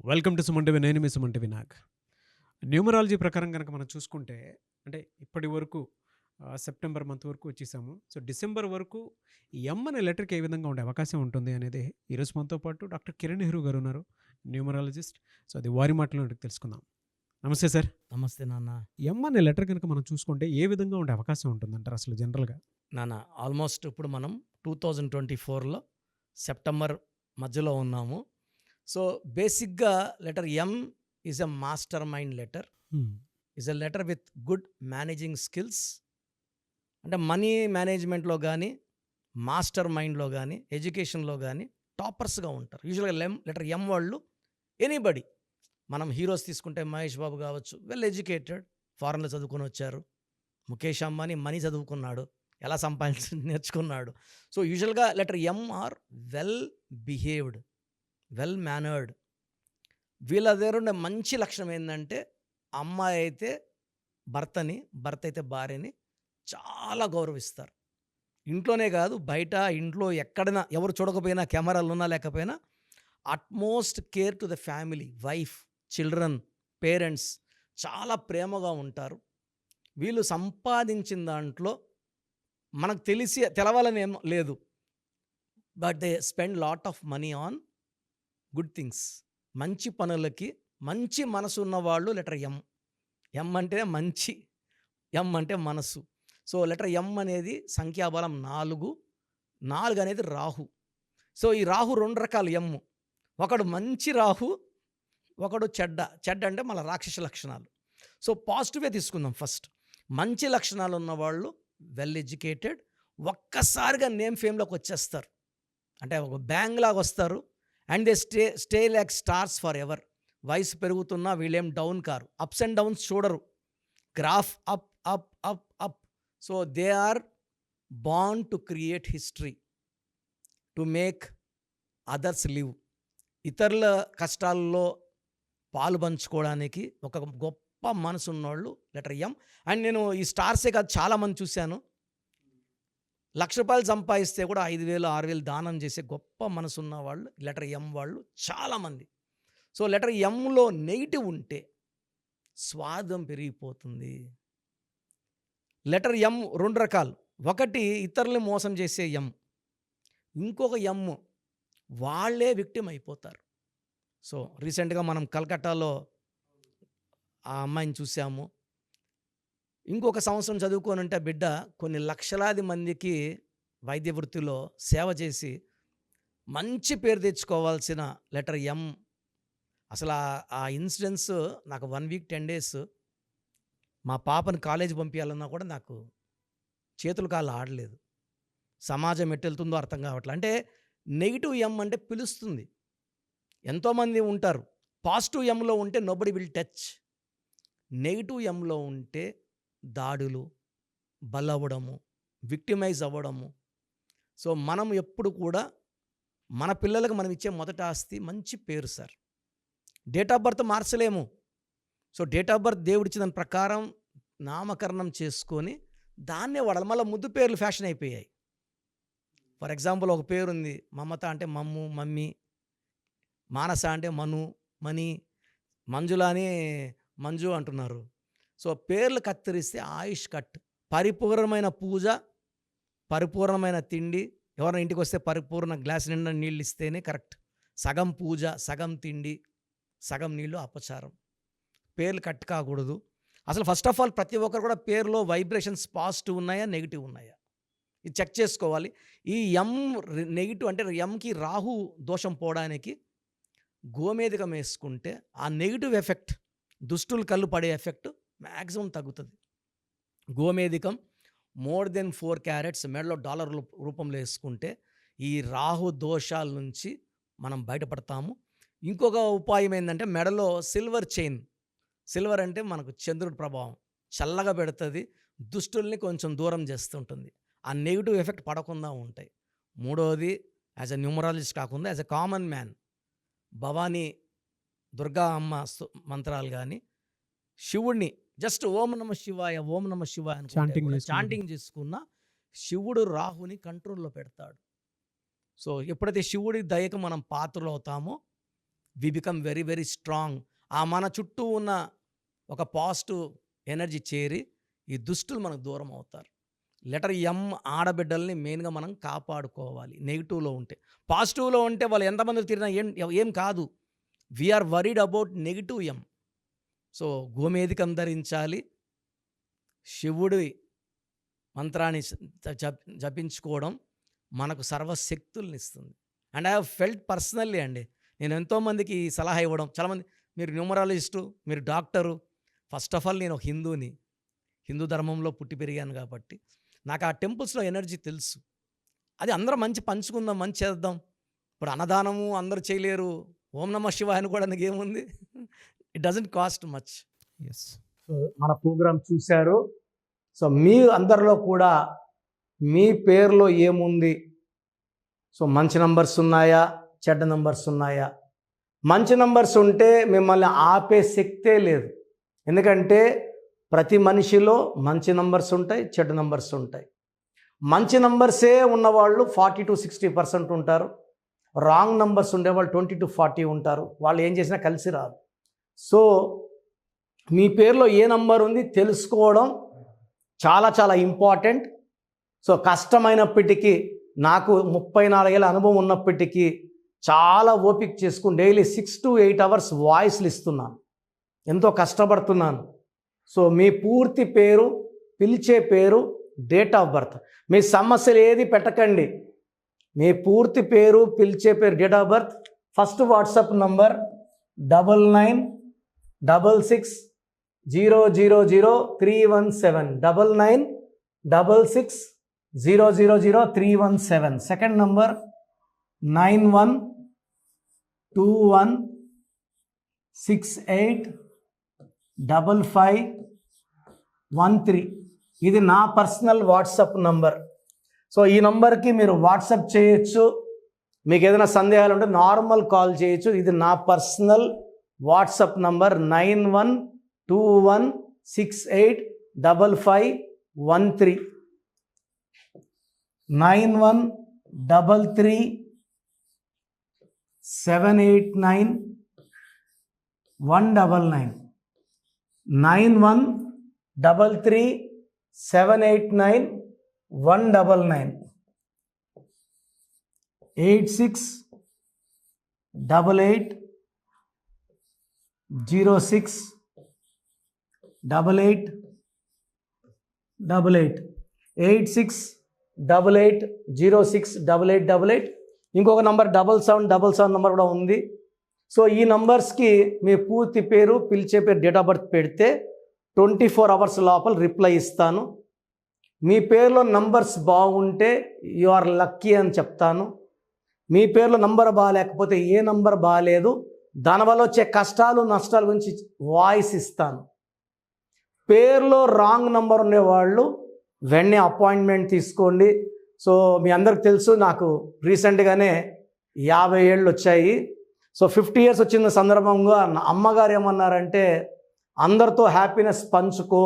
Welcome to Suman TV. నేను మీ Suman TV Nag. Numerology ప్రకారం కనుక మనం చూసుకుంటే అంటే ఇప్పటి వరకు సెప్టెంబర్ మంత్ వరకు వచ్చేసాము. సో డిసెంబర్ వరకు ఎం అనే లెటర్కి ఏ విధంగా ఉండే అవకాశం ఉంటుంది అనేది ఈరోజు మనతో పాటు డాక్టర్ కిరణ్ నెహ్రూ గారు ఉన్నారు, న్యూమరాలజిస్ట్. సో అది వారి మాటలో తెలుసుకుందాం. నమస్తే సార్. నమస్తే నాన్న. ఎం అనే లెటర్ కనుక మనం చూసుకుంటే ఏ విధంగా ఉండే అవకాశం ఉంటుందంటారు అసలు జనరల్గా? నాన్న ఆల్మోస్ట్ ఇప్పుడు మనం 2024లో సెప్టెంబర్ మధ్యలో ఉన్నాము. సో బేసిక్గా letter M is a master mind letter. Is a letter with good managing skills. అంటే మనీ మేనేజ్మెంట్లో కానీ, మాస్టర్ మైండ్లో కానీ, ఎడ్యుకేషన్లో కానీ టాపర్స్గా ఉంటారు. యూజువల్గా లెటర్ ఎం వాళ్ళు ఎనీబడి, మనం హీరోస్ తీసుకుంటే మహేష్ బాబు కావచ్చు, వెల్ ఎడ్యుకేటెడ్, ఫారెన్లో చదువుకొని వచ్చారు. ముఖేష్ అంబానీ మనీ చదువుకున్నాడు, ఎలా సంపాదించి నేర్చుకున్నాడు. సో యూజువల్గా letter M R well behaved, well mannered. వీళ్ళ దగ్గర ఉండే మంచి లక్షణం ఏంటంటే, అమ్మాయి అయితే భర్తని, భర్త అయితే భార్యని చాలా గౌరవిస్తారు. ఇంట్లోనే కాదు, బయట, ఇంట్లో ఎక్కడైనా ఎవరు చూడకపోయినా, కెమెరాలు ఉన్నా లేకపోయినా utmost care to the family, wife, children, parents చాలా ప్రేమగా ఉంటారు. వీళ్ళు సంపాదించిన దాంట్లో మనకు తెలవాలని ఏం లేదు, but they spend lot of money on good things. మంచి పనులకి మంచి మనసు ఉన్నవాళ్ళు లెటర్ ఎం. ఎం అంటే మంచి, ఎం అంటే మనసు. సో లెటర్ ఎం అనేది సంఖ్యాబలం 4 అనేది రాహు. సో ఈ రాహు 2 రకాల ఎం. ఒకడు మంచి రాహు, ఒకడు చెడ్డ అంటే మన రాక్షస లక్షణాలు. సో పాజిటివే తీసుకుందాం ఫస్ట్. మంచి లక్షణాలు ఉన్నవాళ్ళు వెల్ ఎడ్యుకేటెడ్, ఒక్కసారిగా నేమ్ ఫేమ్లోకి వచ్చేస్తారు. అంటే ఒక బ్యాంగ్ లాగా వస్తారు. And they stay like stars forever. వయసు పెరుగుతున్నా వీళ్ళేం డౌన్ కారు, అప్స్ అండ్ డౌన్స్ చూడరు, graph up up up up. So they are born to create history, to make others live. ఇతరుల కష్టాల్లో పాలు పంచుకోవడానికి ఒక గొప్ప మనసు ఉన్నవాళ్ళు లెటర్ ఎం. అండ్ నేను ఈ స్టార్సే కాదు, చాలామంది చూశాను, ₹1,00,000 సంపాదిస్తే కూడా 5,000 6,000 దానం చేసే గొప్ప మనసున్న వాళ్ళు లెటర్ ఎం వాళ్ళు చాలామంది. సో లెటర్ ఎంలో నెగిటివ్ ఉంటే స్వార్థం పెరిగిపోతుంది. లెటర్ ఎం 2 రకాలు. ఒకటి ఇతరుల్ని మోసం చేసే ఎం, ఇంకొక ఎం వాళ్ళే విక్టిమ్ అయిపోతారు. సో రీసెంట్గా మనం కలకట్టాలో ఆ అమ్మాయిని చూసాము. ఇంకొక సంవత్సరం చదువుకోనంటే బిడ్డ కొన్ని లక్షలాది మందికి వైద్య వృత్తిలో సేవ చేసి మంచి పేరు తెచ్చుకోవాల్సిన లెటర్ ఎం. అసలు ఆ ఇన్సిడెంట్స్ నాకు 1 వీక్ 10 డేస్ మా పాపని కాలేజీ పంపించాలన్నా కూడా నాకు చేతులు కాళ్ళు ఆడలేదు. సమాజం ఎట్టెళ్తుందో అర్థం కావట్లేదు. అంటే నెగిటివ్ ఎం అంటే పిలుస్తుంది. ఎంతోమంది ఉంటారు. పాజిటివ్ ఎంలో ఉంటే నోబడి విల్ టచ్. నెగిటివ్ ఎంలో ఉంటే దాడులు, బలవ్వడము, విక్టిమైజ్ అవ్వడము. సో మనం ఎప్పుడు కూడా మన పిల్లలకు మనం ఇచ్చే మొదటి ఆస్తి మంచి పేరు సార్. డేట్ ఆఫ్ బర్త్ మార్చలేము. సో డేట్ ఆఫ్ బర్త్ దేవుడిచ్చిన దాని ప్రకారం నామకరణం చేసుకొని దాన్నే వాడాలి. మళ్ళీ ముద్దు పేర్లు ఫ్యాషన్ అయిపోయాయి. ఫర్ ఎగ్జాంపుల్ ఒక పేరు ఉంది, మమత అంటే మమ్ము, మమ్మీ, మానస అంటే మను, మణి, మంజుల అని మంజు అంటున్నారు. సో పేర్లు కత్తిరిస్తే ఆయుష్ కట్. పరిపూర్ణమైన పూజ, పరిపూర్ణమైన తిండి, ఎవరైనా ఇంటికి వస్తే పరిపూర్ణ గ్లాస్ నిండా నీళ్ళు ఇస్తేనే కరెక్ట్. సగం పూజ, సగం తిండి, సగం నీళ్ళు అపచారం. పేర్లు కట్ కాకూడదు. అసలు ఫస్ట్ ఆఫ్ ఆల్ ప్రతి ఒక్కరు కూడా పేరులో వైబ్రేషన్స్ పాజిటివ్ ఉన్నాయా, నెగిటివ్ ఉన్నాయా, ఇది చెక్ చేసుకోవాలి. ఈ ఎం నెగిటివ్ అంటే ఎంకి రాహు దోషం పోవడానికి గోమేధికం వేసుకుంటే ఆ నెగిటివ్ ఎఫెక్ట్, దుష్టులు కళ్ళు పడే ఎఫెక్ట్ మ్యాక్సిమం తగ్గుతుంది. గోమేధికం మోర్ దెన్ 4 క్యారెట్స్ మెడలో డాలర్ రూపంలో వేసుకుంటే ఈ రాహు దోషాల నుంచి మనం బయటపడతాము. ఇంకొక ఉపాయం ఏంటంటే మెడలో సిల్వర్ చైన్. సిల్వర్ అంటే మనకు చంద్రుడి ప్రభావం, చల్లగా పెడుతుంది, దుష్టుల్ని కొంచెం దూరం చేస్తుంటుంది, ఆ నెగిటివ్ ఎఫెక్ట్ పడకుండా ఉంటాయి. మూడవది, యాజ్ ఎ న్యూమరాలజిస్ట్ కాకుండా as a common man, Bhavani, Durga అమ్మ మంత్రాలు కానీ, శివుడిని జస్ట్ ఓం నమ శివాయ, ఓం నమ శివాయ చాంటింగ్ చేసుకున్న శివుడు రాహుని కంట్రోల్లో పెడతాడు. సో ఎప్పుడైతే శివుడి దయకు మనం పాత్రలు అవుతామో we become very very strong. ఆ మన చుట్టూ ఉన్న ఒక పాజిటివ్ ఎనర్జీ చేరి ఈ దుష్టులు మనకు దూరం అవుతారు. లెటర్ ఎం ఆడబిడ్డల్ని మెయిన్గా మనం కాపాడుకోవాలి. నెగిటివ్లో ఉంటే, పాజిటివ్లో ఉంటే వాళ్ళు ఎంతమంది తిరిగినా ఏం కాదు. We are worried about negative M. So గోమేధికం ధరించాలి, శివుడి మంత్రాన్ని జపించుకోవడం మనకు సర్వశక్తుల్ని ఇస్తుంది. And I have felt personally అండి, నేను ఎంతోమందికి సలహా ఇవ్వడం, చాలామంది మీరు న్యూమరాలజిస్టు, మీరు డాక్టరు. ఫస్ట్ ఆఫ్ ఆల్ నేను ఒక హిందూని, హిందూ ధర్మంలో పుట్టి పెరిగాను కాబట్టి నాకు ఆ టెంపుల్స్లో ఎనర్జీ తెలుసు. అది అందరం మంచి పంచుకుందాం, మంచి చేద్దాం. ఇప్పుడు అన్నదానము అందరూ చేయలేరు, ఓం నమ శివాయ అనుకోవడానికి ఏముంది, it doesn't cost much. Yes. So మన ప్రోగ్రామ్ చూశారు. సో మీ అందరిలో కూడా మీ పేరులో ఏముంది, సో మంచి నంబర్స్ ఉన్నాయా, చెడ్డ నంబర్స్ ఉన్నాయా? మంచి నంబర్స్ ఉంటే మిమ్మల్ని ఆపే శక్తే లేదు. ఎందుకంటే ప్రతి మనిషిలో మంచి నంబర్స్ ఉంటాయి, చెడ్డ నంబర్స్ ఉంటాయి. మంచి నంబర్సే ఉన్నవాళ్ళు 40-60% ఉంటారు. రాంగ్ నంబర్స్ ఉండేవాళ్ళు 20-40 ఉంటారు. వాళ్ళు ఏం చేసినా కలిసి రాదు. సో మీ పేరులో ఏ నంబర్ ఉంది తెలుసుకోవడం చాలా చాలా ఇంపార్టెంట్. సో కష్టమైనప్పటికీ, నాకు 34 ఏళ్ళ అనుభవం ఉన్నప్పటికీ చాలా ఓపిక చేసుకుని డైలీ 6 to 8 hours వాయిస్లు ఇస్తున్నాను, ఎంతో కష్టపడుతున్నాను. సో మీ పూర్తి పేరు, పిలిచే పేరు, డేట్ ఆఫ్ బర్త్, మీ సమస్యలు ఏది పెట్టకండి. మీ పూర్తి పేరు, పిలిచే పేరు, date of birth, first WhatsApp number 9966000317, 9966000317. Second number 9121685513. ఇది నా పర్సనల్ వాట్సాప్ నంబర్. సో ఈ నంబర్కి మీరు వాట్సాప్ చేయొచ్చు. మీకు ఏదైనా సందేహాలు ఉంటే నార్మల్ కాల్ చేయొచ్చు. ఇది నా పర్సనల్ వాట్సాప్ నంబర్ 9121685513, 9133789199, 9133789199, 8688068888, 8688068888. ఇంకొక నంబర్ 7777 నంబర్ కూడా ఉంది. సో ఈ నంబర్స్కి మీ పూర్తి పేరు, పిలిచే పేరు, డేట్ ఆఫ్ బర్త్ పెడితే 24 hours లోపల రిప్లై ఇస్తాను. మీ పేరులో నంబర్స్ బాగుంటే యు ఆర్ లక్కీ అని చెప్తాను. మీ పేరులో నంబర్ బాగాలేకపోతే ఏ నంబర్ బాగాలేదు, దానివల్ల వచ్చే కష్టాలు నష్టాల గురించి వాయిస్ ఇస్తాను. పేరులో రాంగ్ నంబర్ ఉండేవాళ్ళు వెంటనే అపాయింట్మెంట్ తీసుకోండి. సో మీ అందరికి తెలుసు, నాకు రీసెంట్గానే 50 ఏళ్ళు వచ్చాయి. సో 50 years వచ్చిన సందర్భంగా అమ్మగారు ఏమన్నారంటే, అందరితో హ్యాపీనెస్ పంచుకో,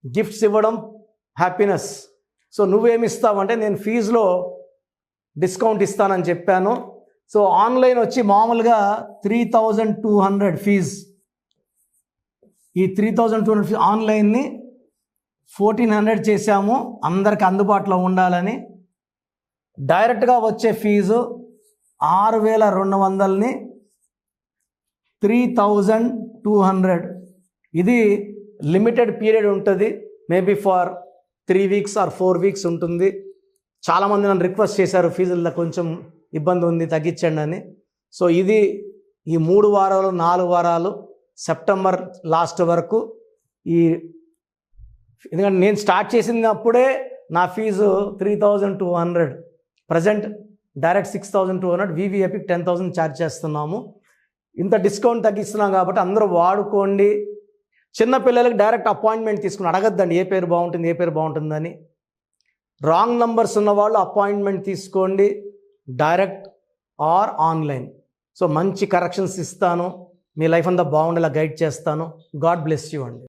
గిఫ్ట్స్ ఇవ్వడం హ్యాపీనెస్. సో నువ్వేమి ఇస్తావంటే, నేను ఫీజులో డిస్కౌంట్ ఇస్తానని చెప్పాను. సో ఆన్లైన్ వచ్చి మామూలుగా 3200 ఫీజు. ఈ 3200 ఫీజు ఆన్లైన్ని 1400 చేశాము, అందరికి అందుబాటులో ఉండాలని. డైరెక్ట్గా వచ్చే ఫీజు 6200ని 3200. ఇది లిమిటెడ్ పీరియడ్ ఉంటుంది, maybe for 3 weeks or 4 weeks ఉంటుంది. చాలామంది నన్ను రిక్వెస్ట్ చేశారు, ఫీజుల్లో కొంచెం ఇబ్బంది ఉంది, తగ్గించండి అని. సో ఇది ఈ 3 వారాలు 4 వారాలు సెప్టెంబర్ లాస్ట్ వరకు. ఎందుకంటే నేను స్టార్ట్ చేసినప్పుడే నా fee 3200, present direct 6200, VVIP 10,000 charge చేస్తున్నాము. ఇంత డిస్కౌంట్ తగ్గిస్తున్నాం కాబట్టి అందరూ వాడుకోండి. చిన్నపిల్లలకి డైరెక్ట్ అపాయింట్మెంట్ తీసుకుని అడగద్దండి ఏ పేరు బాగుంటుంది, ఏ పేరు బాగుంటుందని. రాంగ్ నంబర్స్ ఉన్నవాళ్ళు అపాయింట్మెంట్ తీసుకోండి, డైరెక్ట్ ఆర్ ఆన్లైన్. సో మంచి కరెక్షన్స్ ఇస్తాను, మీ లైఫ్ అంతా బాగుండేలా గైడ్ చేస్తాను. గాడ్ బ్లెస్ యూ అండి.